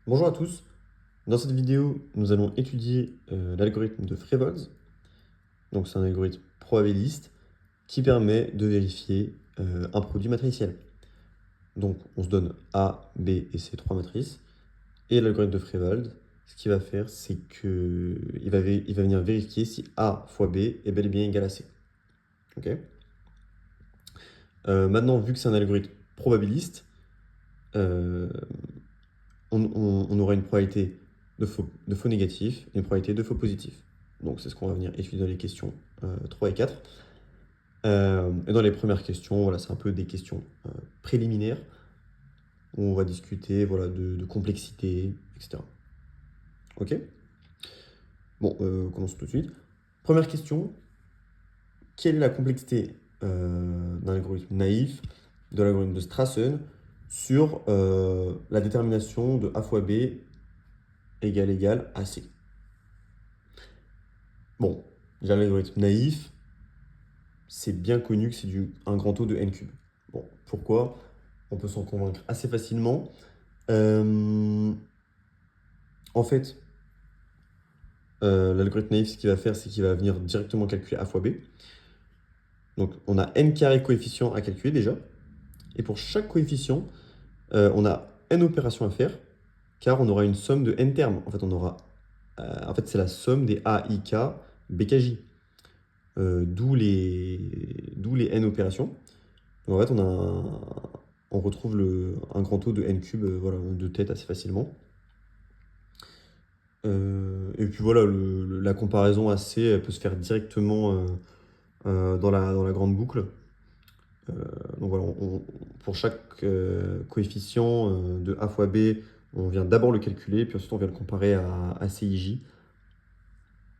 Bonjour à tous. Dans cette vidéo, nous allons étudier l'algorithme de Freivolz. Donc, c'est un algorithme probabiliste qui permet de vérifier un produit matriciel. Donc, on se donne A, B et C trois matrices. Et l'algorithme de Freivolz, ce qu'il va faire, c'est qu'il va venir vérifier si A fois B est bel et bien égal à C. Ok. Maintenant, vu que c'est un algorithme probabiliste, euh, on aura une probabilité de faux négatif et une probabilité de faux positif. Donc c'est ce qu'on va venir étudier dans les questions 3 et 4. Et dans les premières questions, voilà, c'est un peu des questions préliminaires où on va discuter voilà, de complexité, etc. Ok. Bon, commençons tout de suite. Première question, quelle est la complexité d'un algorithme naïf, de l'algorithme de Strassen, sur la détermination de A fois B égale à C? Bon, déjà l'algorithme naïf, c'est bien connu que c'est un grand taux de n cube. Bon, pourquoi? On peut s'en convaincre assez facilement. Euh, En fait, l'algorithme naïf, ce qu'il va faire, c'est qu'il va venir directement calculer a fois b. Donc, on a n carré coefficients à calculer déjà. Et pour chaque coefficient, on a n opérations à faire, car on aura une somme de n termes. En fait, en fait, c'est la somme des a, i, k, b, k, j. D'où les n opérations. Donc, en fait, on retrouve un grand taux de n cube voilà, de tête assez facilement. Et puis voilà, la comparaison AC elle peut se faire directement dans la grande boucle. Euh, donc voilà, pour chaque coefficient de A fois B, on vient d'abord le calculer, puis ensuite on vient le comparer à CIJ.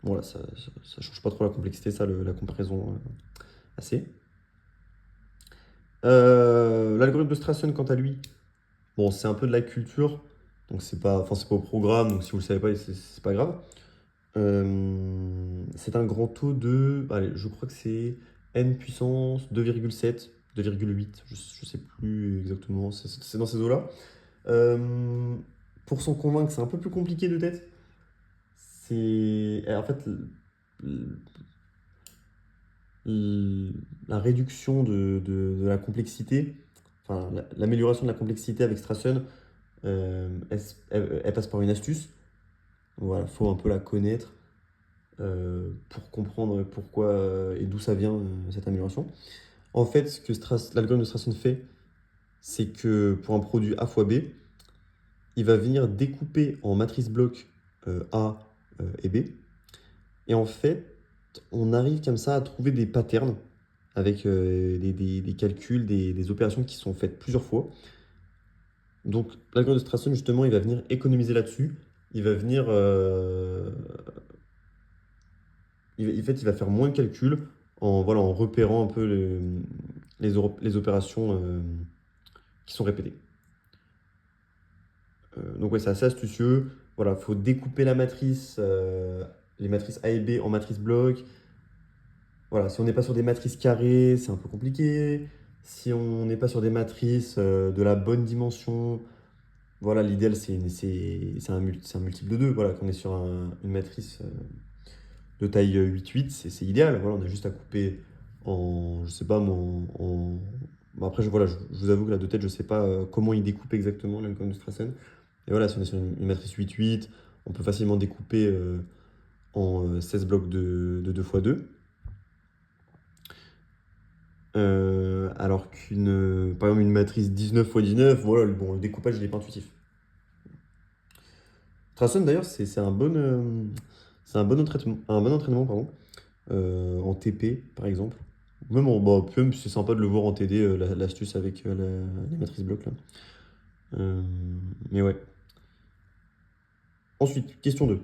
Voilà, ça ne change pas trop la complexité, ça, la comparaison AC. L'algorithme de Strassen, quant à lui, bon, c'est un peu de la culture, donc c'est pas au programme, donc si vous ne le savez pas, c'est pas grave. C'est un grand taux de, allez, je crois que c'est n puissance 2,7, 2,8, je ne sais plus exactement, c'est dans ces eaux-là. Euh, pour s'en convaincre, c'est un peu plus compliqué de tête. En fait, la réduction de la complexité, enfin l'amélioration de la complexité avec Strassen, elle passe par une astuce. Voilà, faut un peu la connaître pour comprendre pourquoi et d'où ça vient cette amélioration. En fait, ce que l'algorithme de Strassen fait, c'est que pour un produit A fois B, il va venir découper en matrice bloc A et B. Et en fait, on arrive comme ça à trouver des patterns avec des calculs, des opérations qui sont faites plusieurs fois. Donc l'algorithme de Strassen, justement, il va venir économiser là-dessus. Il va venir... en fait, il va faire moins de calculs voilà, en repérant un peu les opérations qui sont répétées. Donc ouais, c'est assez astucieux. Voilà, il faut découper la matrice, les matrices A et B en matrices blocs. Voilà, si on n'est pas sur des matrices carrées, c'est un peu compliqué. Si on n'est pas sur des matrices de la bonne dimension, voilà, l'idéal c'est un multiple de 2. Voilà, quand on est sur une matrice de taille 8-8, c'est idéal. Voilà, on a juste à couper je sais pas, bon, après, voilà, je vous avoue que là, de tête, je sais pas comment il découpe exactement l'algorithme de Strassen. Et voilà, si on est sur une matrice 8-8, on peut facilement découper en 16 blocs de 2 x 2. Alors par exemple, une matrice 19 x 19, voilà, bon, le découpage, il est pas intuitif. Strassen, d'ailleurs, c'est un bon entraînement, pardon, en TP, par exemple. Même, même c'est sympa de le voir en TD, l'astuce avec les matrices blocs, là. Euh, mais ouais. Ensuite, question 2.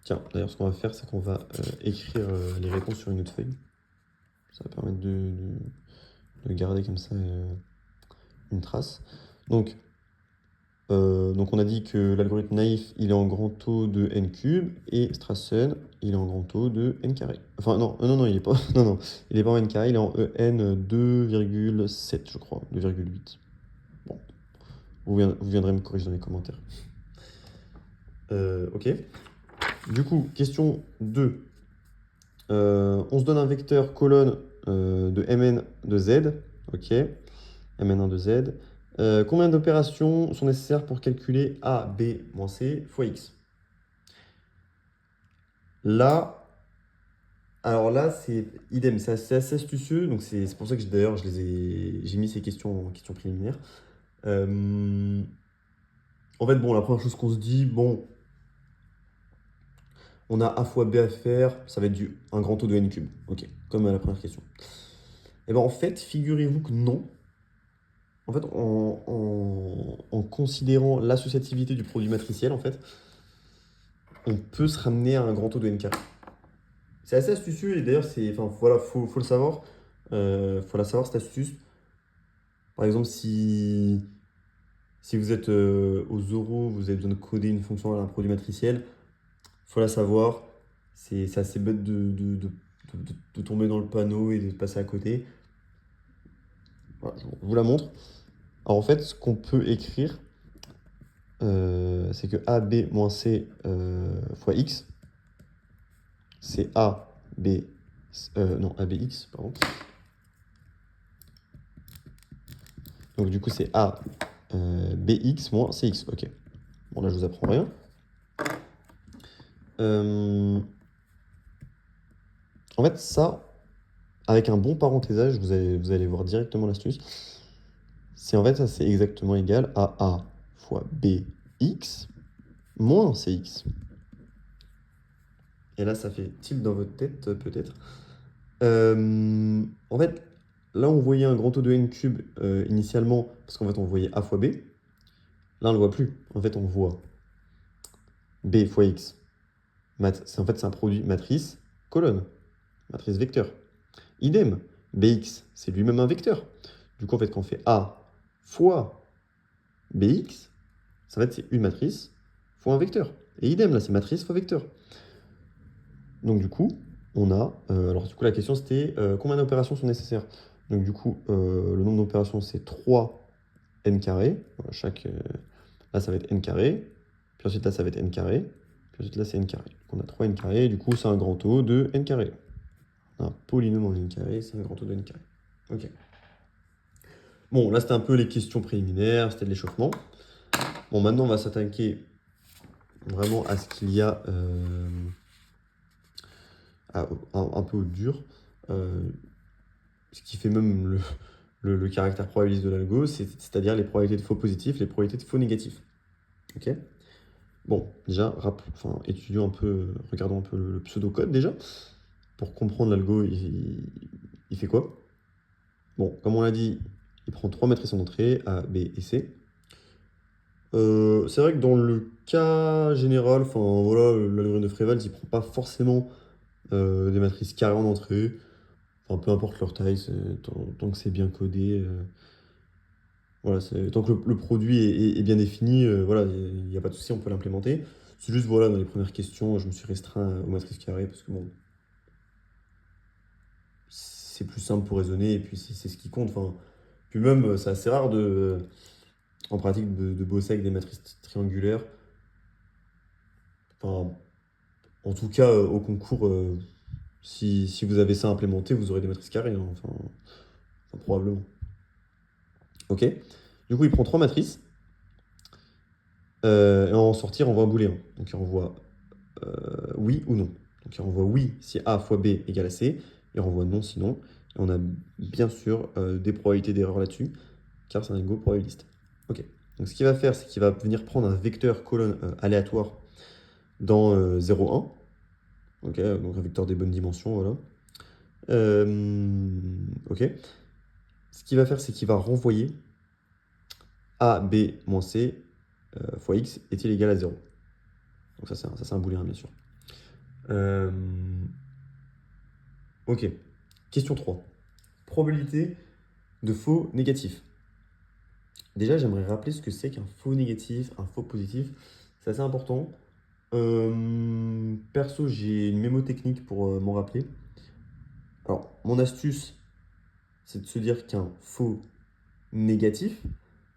Tiens, d'ailleurs, ce qu'on va faire, c'est qu'on va écrire les réponses sur une autre feuille. Ça va permettre de garder comme ça une trace. Donc on a dit que l'algorithme naïf, il est en grand taux de n cube, et Strassen, il est en grand taux de n carré. Enfin, non, non, non, il est pas, non, non, il est pas en n carré, il est en en 2,7, je crois, 2,8. Bon, Vous viendrez me corriger dans les commentaires. Ok. Du coup, question 2. On se donne un vecteur colonne de Mn de Z. Ok. Mn1 de Z. Combien d'opérations sont nécessaires pour calculer A, B, moins C fois X? Là, alors là, c'est idem, c'est assez astucieux. Donc c'est pour ça que d'ailleurs, j'ai mis ces questions en questions préliminaires. En fait, bon, la première chose qu'on se dit, bon, on a A fois B à faire, ça va être un grand taux de n cube. Ok, comme à la première question. Et bien en fait, figurez-vous que non. En fait, en considérant l'associativité du produit matriciel, en fait, on peut se ramener à un grand taux de n carré. C'est assez astucieux et d'ailleurs, enfin, voilà, faut le savoir. Faut la savoir, cette astuce. Par exemple, si vous êtes aux euros, vous avez besoin de coder une fonction à un produit matriciel, faut la savoir. C'est assez bête de tomber dans le panneau et de passer à côté. Voilà, je vous la montre. Alors en fait, ce qu'on peut écrire, c'est que AB moins C fois X, c'est AB, non, ABX, pardon. Donc du coup, c'est BX moins CX. Ok. Bon, là, je vous apprends rien. En fait, ça, avec un bon parenthésage, vous allez voir directement l'astuce. En fait, ça, c'est exactement égal à A fois BX moins CX. Et là, ça fait tilt dans votre tête, peut-être. En fait, là, on voyait un grand taux de n cube initialement, parce qu'en fait, on voyait A fois B. Là, on ne le voit plus. En fait, on voit B fois X. En fait, c'est un produit matrice, colonne, matrice vecteur. Idem, BX, c'est lui-même un vecteur. Du coup, en fait, quand on fait A fois BX, ça va être c'est une matrice fois un vecteur. Et idem, là, c'est matrice fois vecteur. Donc, du coup, on a... alors, du coup, la question, c'était combien d'opérations sont nécessaires? Donc, du coup, le nombre d'opérations, c'est 3 n carré. Voilà, là, ça va être n carré. Puis ensuite, là, ça va être n carré. Puis ensuite, là, c'est n carré. Donc, on a 3 n carré. Du coup, c'est un grand taux de n carré. Un polynôme en n carré, c'est un grand taux de n carré. Ok. Bon, là, c'était un peu les questions préliminaires, c'était de l'échauffement. Bon, maintenant, on va s'attaquer vraiment à ce qu'il y a un peu au dur. Ce qui fait même le caractère probabiliste de l'algo, c'est-à-dire les probabilités de faux positifs, les probabilités de faux négatifs. Ok. Bon, déjà, étudions un peu, regardons un peu le pseudocode déjà, pour comprendre l'algo, il fait quoi? Bon, comme on l'a dit, il prend 3 matrices en entrée, A, B et C. C'est vrai que dans le cas général, enfin voilà, l'algorithme de Frévald, il prend pas forcément des matrices carrées en entrée. Enfin, peu importe leur taille, tant que c'est bien codé. Voilà, tant que le produit est bien défini, voilà, il n'y a pas de souci, on peut l'implémenter. C'est juste, voilà, dans les premières questions, je me suis restreint aux matrices carrées parce que bon, c'est plus simple pour raisonner et puis c'est ce qui compte. Enfin, puis même, c'est assez rare en pratique de bosser avec des matrices triangulaires. Enfin, en tout cas, au concours, si vous avez ça implémenté, vous aurez des matrices carrées, hein, enfin, probablement. Ok. Du coup, il prend 3 matrices. Et en sortir, on voit un booléen. Donc il renvoie oui ou non. Donc il renvoie oui si A fois B égale à C. Il renvoie non sinon. Et on a bien sûr des probabilités d'erreur là-dessus, car c'est un algo probabiliste. Ok. Donc ce qu'il va faire, c'est qu'il va venir prendre un vecteur colonne aléatoire dans 0, 1. Ok, donc un vecteur des bonnes dimensions, voilà. Ok. Ce qu'il va faire, c'est qu'il va renvoyer A, B, moins C fois X est-il égal à 0. Donc ça, c'est un booléen, bien sûr. Ok. Question 3. Probabilité de faux négatif. Déjà, j'aimerais rappeler ce que c'est qu'un faux négatif, un faux positif. C'est assez important. Perso, j'ai une mémo technique pour m'en rappeler. Alors, mon astuce, c'est de se dire qu'un faux négatif,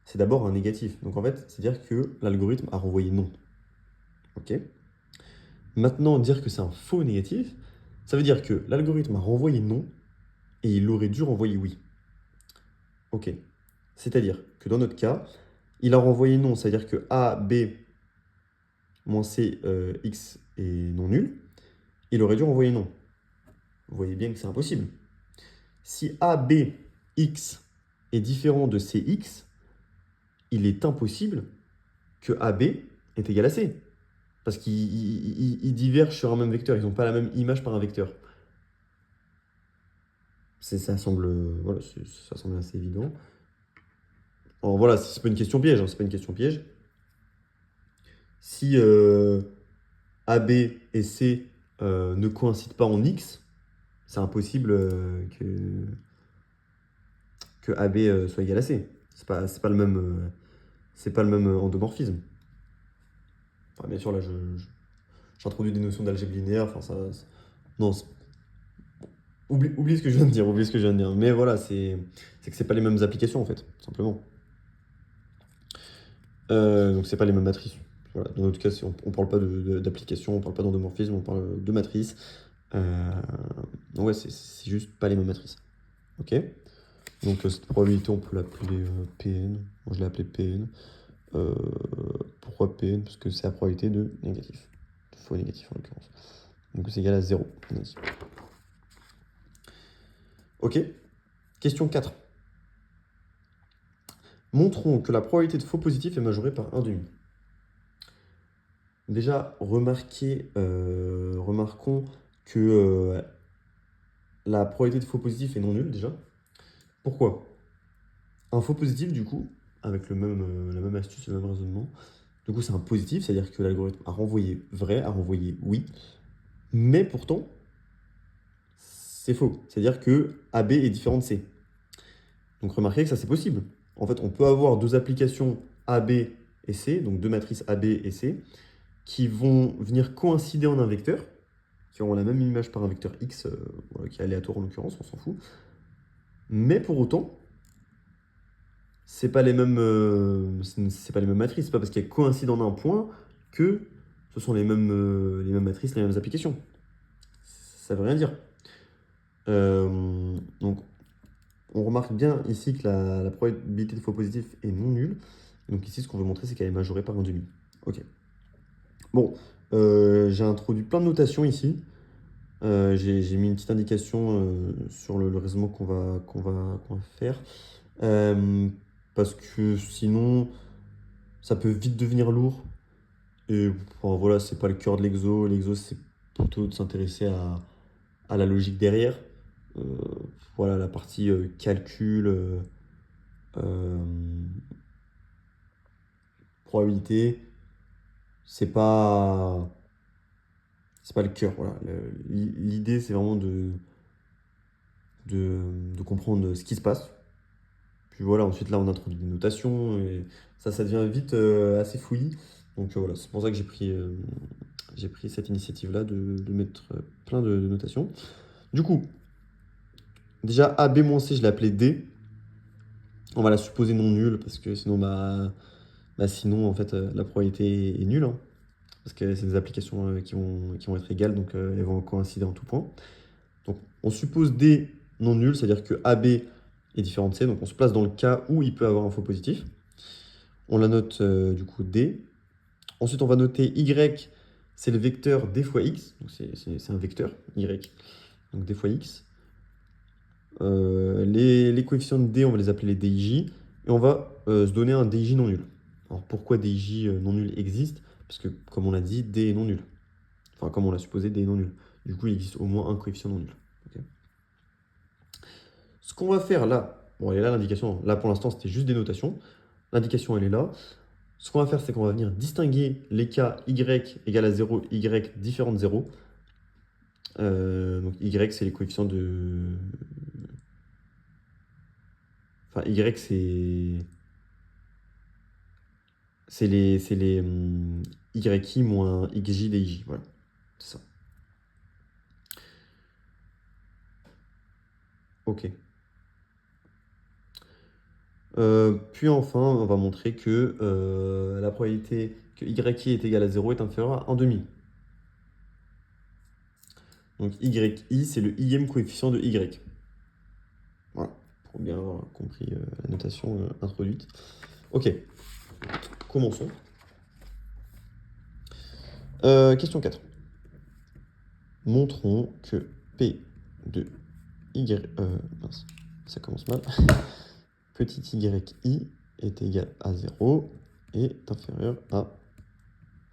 c'est d'abord un négatif. Donc en fait, c'est-à-dire que l'algorithme a renvoyé non. Ok? Maintenant, dire que c'est un faux négatif, ça veut dire que l'algorithme a renvoyé non et il aurait dû renvoyer oui. Ok. C'est-à-dire que dans notre cas, il a renvoyé non, c'est-à-dire que A, B moins C, X est non nul. Il aurait dû renvoyer non. Vous voyez bien que c'est impossible. Si A, B, X est différent de CX, il est impossible que AB est égal à C. Parce qu'ils divergent sur un même vecteur, ils n'ont pas la même image par un vecteur. Ça semble, voilà, ça semble assez évident. Alors voilà, c'est pas une question piège, hein, c'est pas une question piège. Si AB et C ne coïncident pas en X, c'est impossible que AB soit égal à C. C'est pas le même, endomorphisme. Enfin, bien sûr, là, j'introduis des notions d'algèbre linéaire. Enfin, non, oublie ce que je viens de dire, oublie ce que je viens de dire. Mais voilà, c'est que c'est pas les mêmes applications, en fait, tout simplement. Donc, c'est pas les mêmes matrices. Voilà. Dans notre cas, on parle pas d'application, on parle pas d'endomorphisme, on parle de matrice. Donc, ouais, c'est juste pas les mêmes matrices. Ok? Donc, cette probabilité, on peut l'appeler Pn. Moi, je l'ai appelé Pn. Pourquoi Pn? Parce que c'est la probabilité de négatif. De faux négatif, en l'occurrence. Donc, c'est égal à 0. Ok? Question 4. Montrons que la probabilité de faux positif est majorée par 1/2. Déjà, remarquons que la probabilité de faux positif est non nulle, déjà. Pourquoi? Un faux positif, du coup, avec la même astuce, le même raisonnement, du coup, c'est un positif, c'est-à-dire que l'algorithme a renvoyé vrai, a renvoyé oui, mais pourtant, c'est faux. C'est-à-dire que AB est différent de C. Donc remarquez que ça, c'est possible. En fait, on peut avoir deux applications AB et C, donc deux matrices AB et C, qui vont venir coïncider en un vecteur, qui auront la même image par un vecteur X, voilà, qui est aléatoire en l'occurrence, on s'en fout. Mais pour autant, c'est pas c'est pas les mêmes matrices. C'est pas parce qu'elles coïncident en un point que ce sont les mêmes matrices, les mêmes applications. Ça veut rien dire. Donc, on remarque bien ici que la probabilité de faux positif est non nulle. Donc ici, ce qu'on veut montrer, c'est qu'elle est majorée par 1/2. Ok. Bon, j'ai introduit plein de notations ici. J'ai mis une petite indication sur le raisonnement qu'on va faire. Parce que sinon, ça peut vite devenir lourd. Et enfin, voilà, c'est pas le cœur de l'exo. L'exo, c'est plutôt de s'intéresser à la logique derrière. Euh, voilà, la partie calcul, euh, probabilité, c'est pas, c'est pas le cœur. Voilà. L'idée, c'est vraiment de comprendre ce qui se passe. Puis voilà, ensuite là, on introduit des notations et ça devient vite assez fouillis. Donc voilà, c'est pour ça que j'ai pris cette initiative-là de mettre plein de notations. Du coup, déjà A, B moins C, je l'ai appelé D. On va la supposer non nulle parce que sinon, sinon en fait, la probabilité est nulle, hein, parce que c'est des applications qui vont être égales, donc elles vont coïncider en tout point. Donc on suppose D non nul, c'est-à-dire que AB est différent de C, donc on se place dans le cas où il peut avoir un faux positif. On la note du coup D. Ensuite, on va noter Y, c'est le vecteur D fois X, donc c'est un vecteur Y, donc D fois X. Les coefficients de D, on va les appeler les DIJ, et on va se donner un DIJ non nul. Alors pourquoi DIJ non nul existe? Parce que, comme on l'a dit, D est non nul. Enfin, comme on l'a supposé, D est non nul. Du coup, il existe au moins un coefficient non nul. Ok. Ce qu'on va faire là, bon, elle est là l'indication. Là, pour l'instant, c'était juste des notations. L'indication, elle est là. Ce qu'on va faire, c'est qu'on va venir distinguer les cas y égale à 0, y différent de 0. Donc y, c'est les coefficients de... Enfin, y, c'est les yi moins xj dij. Voilà, c'est ça. Ok. Puis enfin, on va montrer que la probabilité que yi est égal à 0 est inférieure à 1 demi. Donc yi, c'est le ième coefficient de y. Voilà, pour bien avoir compris la notation introduite. Ok, commençons. Question 4. Montrons que P de y... mince, ça commence mal. Petit yi est égal à 0 et est inférieur à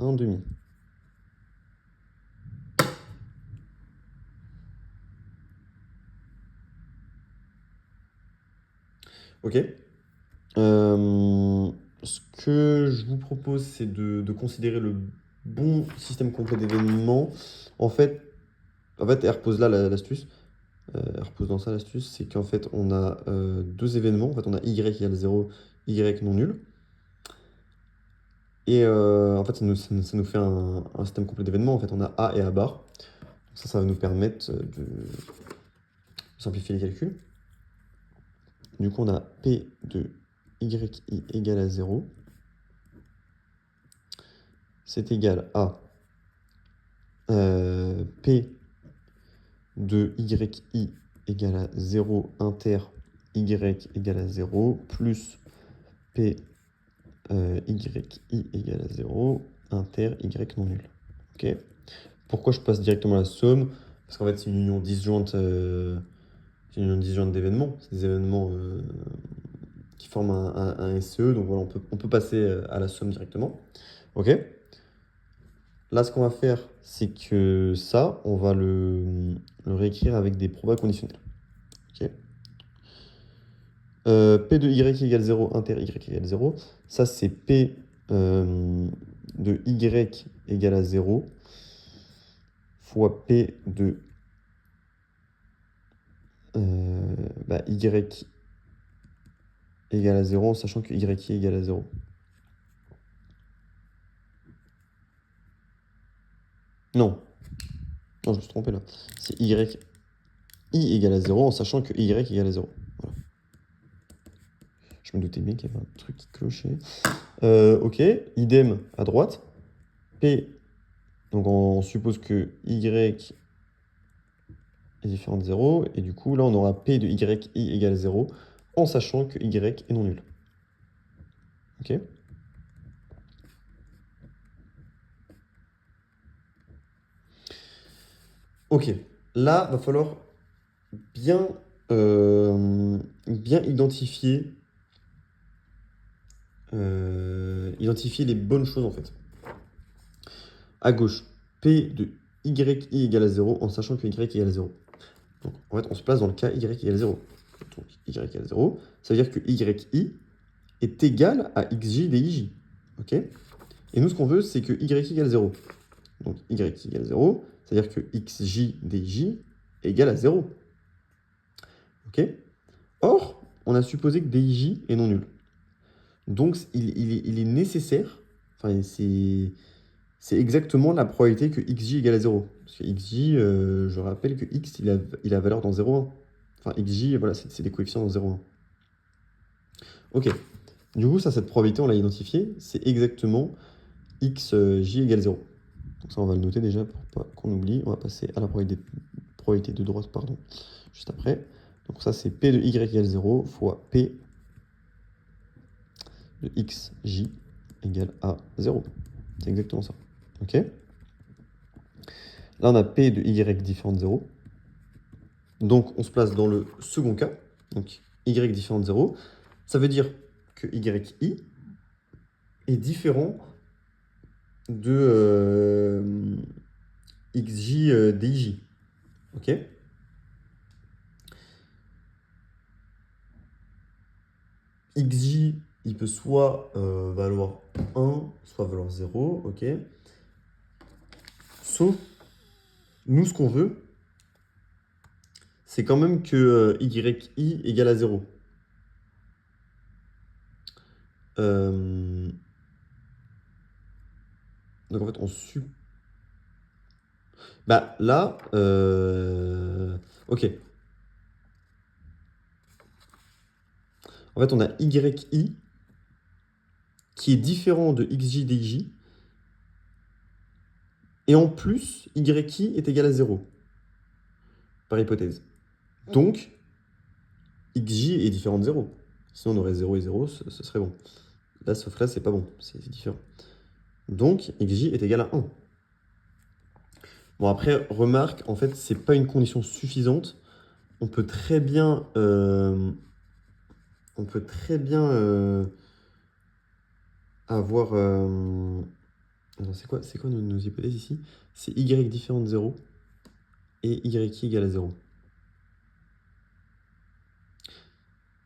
1 demi. Ok. Ce que je vous propose, c'est de considérer le bon système complet d'événements. En fait, elle repose là l'astuce. Elle repose dans ça l'astuce, c'est qu'en fait, on a deux événements. En fait, on a y égale 0, y non nul. Et en fait, ça nous fait un système complet d'événements. En fait, on a A et A bar. Ça va nous permettre de simplifier les calculs. Du coup, on a P de yi égale à 0. C'est égal à P de yi égale à 0 inter y égale à 0 plus P yi égale à 0 inter y non nul. Ok. Pourquoi je passe directement à la somme? Parce qu'en fait, c'est une union disjointe d'événements. C'est des événements qui forment un SE. Donc voilà, on peut passer à la somme directement. Ok. Là, ce qu'on va faire, c'est que ça, on va le réécrire avec des probas conditionnels. Ok. P de y égale 0, inter y égale 0. Ça, c'est P de y égale à 0 fois P de y égale à 0 en sachant que y égale à 0. Non, non, je me suis trompé là. C'est y égale à 0 en sachant que y égale à 0. Voilà. Je me doutais bien qu'il y avait un truc qui clochait. Ok, idem à droite. P, donc on suppose que y est différent de 0. Et du coup, là, on aura P de y égale à 0 en sachant que y est non nul. Ok. Ok, là, va falloir bien, bien identifier les bonnes choses en fait. À gauche, P de yi égale à 0 en sachant que y égale à 0. Donc en fait, on se place dans le cas y égale à 0. Donc y égale à 0, ça veut dire que yi est égal à xj dij. Ok. Et nous, ce qu'on veut, c'est que y égale 0. Donc y égale 0, c'est-à-dire que xj dij est égal à 0. Ok. Or, on a supposé que dij est non nul. Donc, il est nécessaire, enfin, c'est exactement la probabilité que xj égale à 0. Parce que xj, je rappelle que x, il a valeur dans 0,1. Enfin, xj, voilà, c'est des coefficients dans 0,1. Ok. Du coup, ça, cette probabilité, on l'a identifiée. C'est exactement xj égale 0. Donc ça, on va le noter déjà pour pas qu'on oublie. On va passer à la probabilité de droite, pardon, juste après. Donc ça, c'est P de y égale 0 fois P de xj égale à 0. C'est exactement ça. Ok. Là, on a P de y différent de 0. Donc, on se place dans le second cas. Donc, y différent de 0. Ça veut dire que yi est différent de xj dij. Ok. Xj, il peut soit valoir 1, soit valoir 0. Ok. Sauf, nous, ce qu'on veut, c'est quand même que yi égale à 0. Donc en fait, bah là, ok. En En fait, on a yi qui est différent de xj dij. Et en plus, yi est égal à 0, par hypothèse. Donc, xj est différent de 0. Sinon, on aurait 0 et 0, ce serait bon. Là, sauf là, c'est pas bon, c'est différent. Donc, xj est égal à 1. Bon, après, remarque, en fait, c'est pas une condition suffisante. On peut très bien... avoir... attends, c'est quoi nos hypothèses ici? C'est y différent de 0 et yi égale à 0.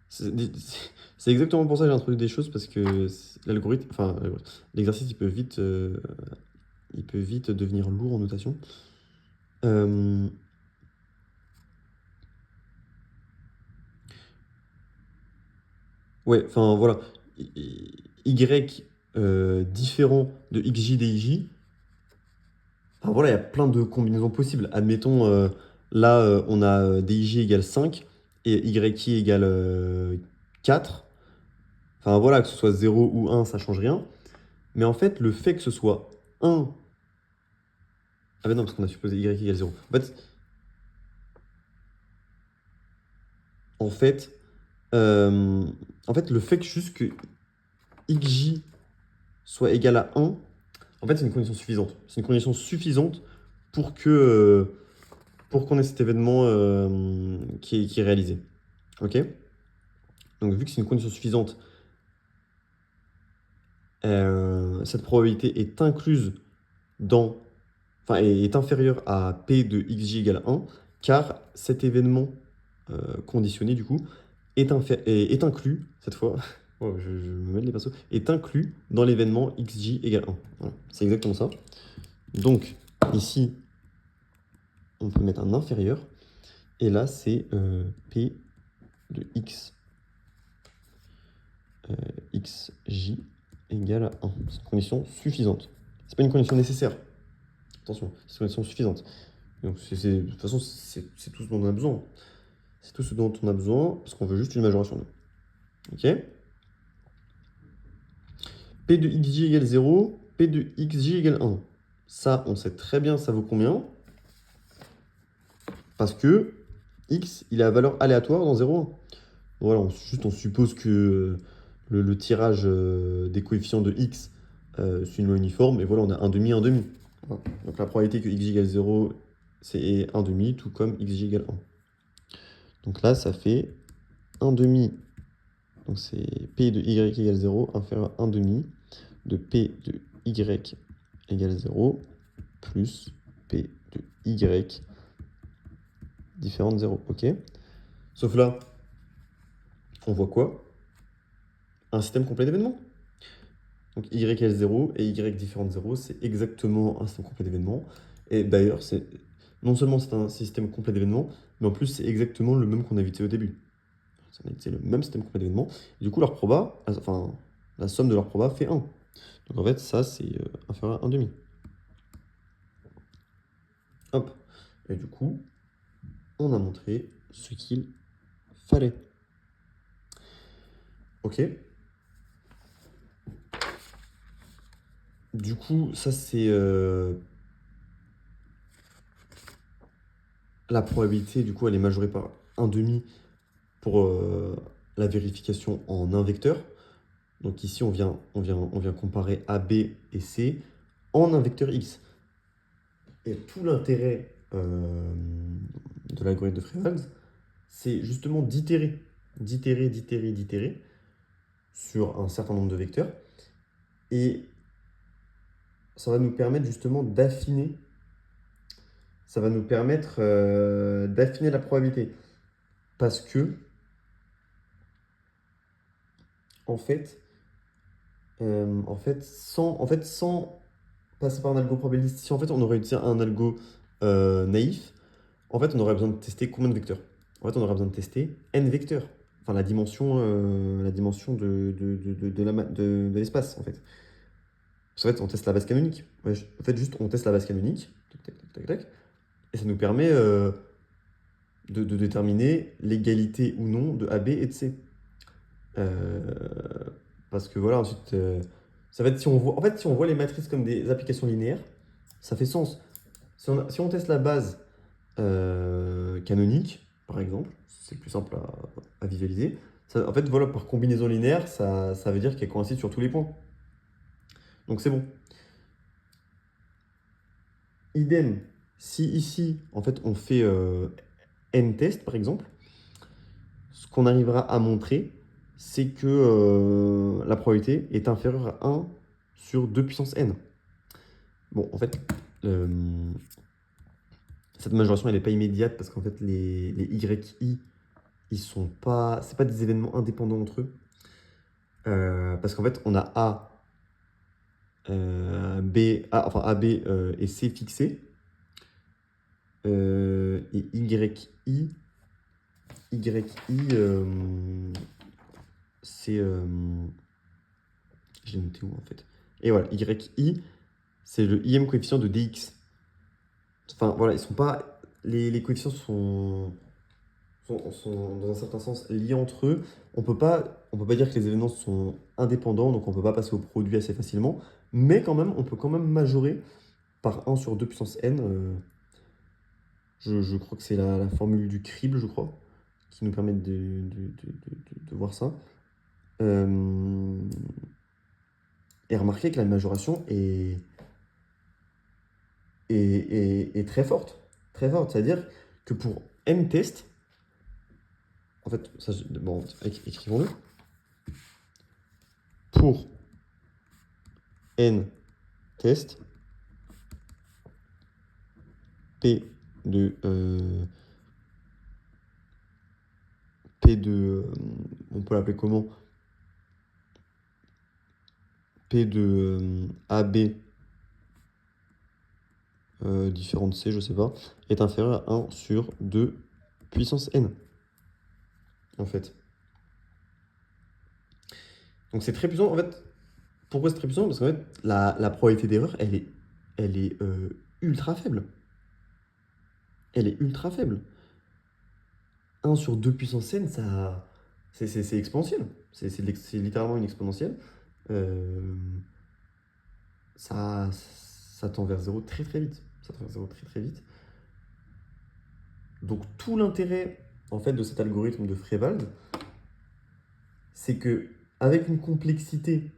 C'est exactement pour ça que j'ai introduit des choses, parce que l'algorithme, enfin, l'exercice, il peut vite devenir lourd en notation. Ouais, enfin voilà. Y différent de xj dij. Enfin voilà, il y a plein de combinaisons possibles. Admettons, là, on a dij égale 5 et yi égale 4. Enfin voilà, que ce soit 0 ou 1, ça change rien. Mais en fait, le fait que ce soit 1... Ah ben non, parce qu'on a supposé y égale 0. En fait, le fait que juste que xj soit égal à 1, en fait, c'est une condition suffisante. C'est une condition suffisante pour qu'on ait cet événement qui est réalisé. Ok? Donc, vu que c'est une condition suffisante, cette probabilité est incluse dans... Enfin, est inférieure à P de xj égale 1, car cet événement conditionné, du coup, est inclus, cette fois, oh, je me mêle les pinceaux, est inclus dans l'événement xj égale 1. Voilà, c'est exactement ça. Donc, ici, on peut mettre un inférieur, et là, c'est P de x, xj égale à 1. C'est une condition suffisante. C'est pas une condition nécessaire. Attention, c'est une condition suffisante. Donc, de toute façon, c'est tout ce dont on a besoin. C'est tout ce dont on a besoin, parce qu'on veut juste une majoration. Ok? P de xj égale 0, P de xj égale 1. Ça, on sait très bien ça vaut combien. Parce que x, il a valeur aléatoire dans 0, 1. Voilà, on suppose que le tirage des coefficients de x suit une loi uniforme, et voilà, on a 1 demi, 1 demi. Voilà. Donc la probabilité que xj égale 0, c'est 1 demi, tout comme xj égale 1. Donc là, ça fait 1 demi, donc c'est p de y égale 0 inférieur à 1 demi de p de y égale 0 plus p de y différent de 0. Ok? Sauf là, on voit quoi? Un système complet d'événements. Donc y égale 0 et y différent de 0, c'est exactement un système complet d'événements. Et d'ailleurs, non seulement c'est un système complet d'événements, mais en plus c'est exactement le même qu'on a évité au début. C'est le même système complet d'événements. Du coup, leur proba, enfin, la somme de leur proba fait 1. Donc en fait, ça, c'est inférieur à 1 demi. Hop. Et du coup, on a montré ce qu'il fallait. Ok. Du coup, ça, c'est la probabilité, du coup, elle est majorée par 1 demi pour la vérification en un vecteur. Donc ici, on vient comparer A, B et C en un vecteur X. Et tout l'intérêt de l'algorithme de Freivalds, c'est justement d'itérer sur un certain nombre de vecteurs. Et ça va nous permettre justement d'affiner. Ça va nous permettre d'affiner la probabilité. Parce que, en fait, sans passer par un algo probabiliste, si en fait on aurait utilisé un algo naïf, en fait on aurait besoin de tester combien de vecteurs? En fait on aurait besoin de tester n vecteurs. Enfin la dimension de l'espace en fait. Parce qu'en fait on teste la base canonique. Ouais, en fait juste on teste la base canonique. Tac, tac, tac, tac, et ça nous permet de déterminer l'égalité ou non de AB et de C. Euh, Parce que voilà, ensuite, ça va être, si on voit, en fait, si on voit les matrices comme des applications linéaires, ça fait sens. Si on teste la base canonique, par exemple, c'est plus simple à visualiser. En fait, voilà, par combinaison linéaire, ça veut dire qu'elle coïncide sur tous les points. Donc c'est bon. Idem, si ici, en fait, on fait n test, par exemple, ce qu'on arrivera à montrer, c'est que la probabilité est inférieure à 1 sur 2 puissance n. Bon, en fait, cette majoration, elle n'est pas immédiate parce qu'en fait, les YI, ils sont pas... C'est pas des événements indépendants entre eux. Parce qu'en fait, on a A, B, A, enfin AB et C fixés. Et YI, c'est... j'ai noté où en fait? Et voilà, YI, c'est le ième coefficient de DX. Enfin, voilà, ils sont pas... Les coefficients sont dans un certain sens liés entre eux. On peut pas dire que les événements sont indépendants, donc on peut pas passer au produit assez facilement. Mais quand même, on peut quand même majorer par 1 sur 2 puissance n. Je crois que c'est la formule du crible, je crois, qui nous permet de voir ça. Et remarquez que la majoration est très forte. Très forte. C'est-à-dire que pour n tests, en fait, ça, bon, écrivons-le. Pour n tests, P de on peut l'appeler comment? P de AB différent de C, je sais pas, est inférieur à 1 sur 2 puissance n, en fait. Donc c'est très puissant. En fait, pourquoi c'est très puissant? Parce qu'en fait, la probabilité d'erreur, elle est ultra faible. Elle est ultra faible. 1 sur 2 puissance n, ça, c'est exponentiel. C'est littéralement une exponentielle. Euh, ça tend vers 0 très très vite. Ça tend vers 0 très très vite. Donc tout l'intérêt en fait de cet algorithme de Frévald, c'est que avec une complexité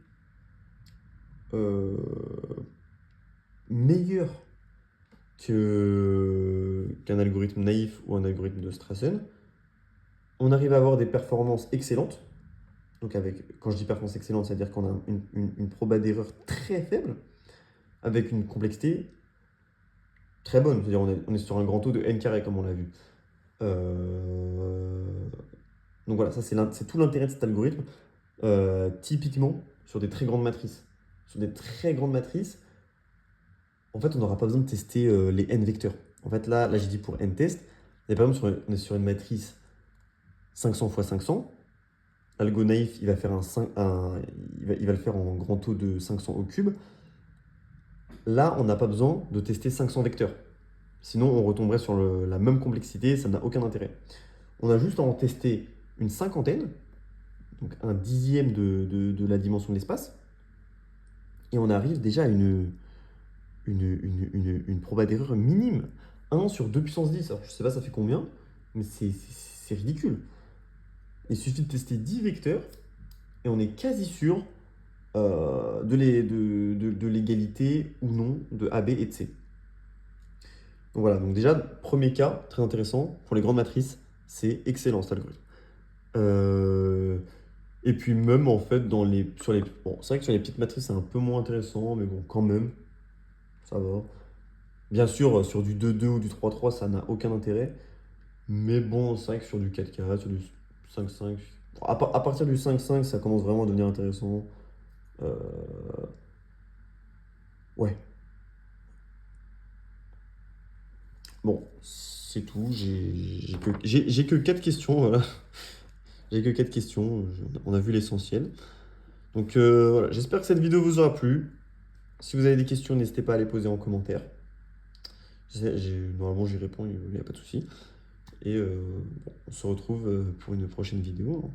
meilleure qu'un algorithme naïf ou un algorithme de Strassen, on arrive à avoir des performances excellentes. Donc quand je dis performance excellente, c'est-à-dire qu'on a une proba d'erreur très faible, avec une complexité très bonne. C'est-à-dire on est sur un grand taux de n carré, comme on l'a vu. Donc voilà, ça c'est tout l'intérêt de cet algorithme. Typiquement, sur des très grandes matrices. Sur des très grandes matrices, en fait, on n'aura pas besoin de tester les n vecteurs. En fait, là j'ai dit pour n test. Et par exemple, on est sur une matrice 500 x 500. L'algo naïf, il va faire il va le faire en grand taux de 500 au cube. Là, on n'a pas besoin de tester 500 vecteurs. Sinon, on retomberait sur la même complexité, ça n'a aucun intérêt. On a juste à en tester une cinquantaine, donc un dixième de la dimension de l'espace, et on arrive déjà à une proba d'erreur minime. 1 sur 2 puissance 10. Alors, je ne sais pas ça fait combien, mais c'est ridicule. Il suffit de tester 10 vecteurs, et on est quasi sûr de l'égalité ou non de AB et de C. Donc voilà, donc déjà, premier cas, très intéressant, pour les grandes matrices, c'est excellent cet algorithme. Et puis même en fait, bon, c'est vrai que sur les petites matrices, c'est un peu moins intéressant, mais bon, quand même, ça va. Bien sûr, sur du 2-2 ou du 3-3, ça n'a aucun intérêt. Mais bon, c'est vrai que sur du 4-4, sur du 5-5, à partir du 5-5, ça commence vraiment à devenir intéressant. Euh, Ouais. Bon, c'est tout. J'ai que 4 questions. Voilà. J'ai que 4 questions. On a vu l'essentiel. Donc voilà, j'espère que cette vidéo vous aura plu. Si vous avez des questions, n'hésitez pas à les poser en commentaire. Normalement, j'y réponds, il n'y a pas de souci. Et bon, on se retrouve pour une prochaine vidéo.